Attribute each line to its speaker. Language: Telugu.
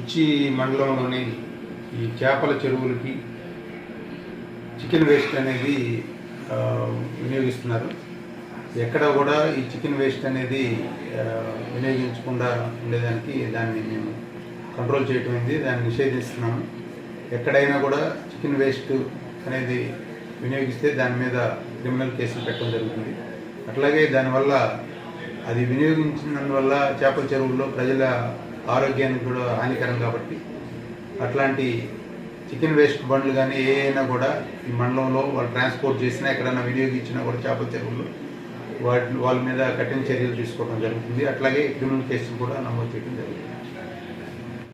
Speaker 1: కుర్చీ మండలంలోని ఈ చేపల చెరువులకి చికెన్ వేస్ట్ అనేది వినియోగిస్తున్నారు. ఎక్కడ కూడా ఈ చికెన్ వేస్ట్ అనేది వినియోగించకుండా ఉండేదానికి దాన్ని మేము కంట్రోల్ చేయటమైంది, దాన్ని నిషేధిస్తున్నాము. ఎక్కడైనా కూడా చికెన్ వేస్ట్ అనేది వినియోగిస్తే దాని మీద క్రిమినల్ కేసులు పెట్టడం జరుగుతుంది. అట్లాగే దానివల్ల అది వినియోగించినందువల్ల చేపల చెరువుల్లో ప్రజల ఆరోగ్యానికి కూడా హానికరం కాబట్టి అట్లాంటి చికెన్ వేస్ట్ బండ్లు కానీ ఏమైనా కూడా ఈ మండలంలో వాళ్ళు ట్రాన్స్పోర్ట్ చేసినా ఎక్కడైనా వినియోగించినా కూడా చేపల చెరువుల్లో వాళ్ళ మీద కఠిన చర్యలు తీసుకోవడం జరుగుతుంది. అట్లాగే క్రిమినల్ కేసులు కూడా నమోదు చేయడం జరుగుతుంది.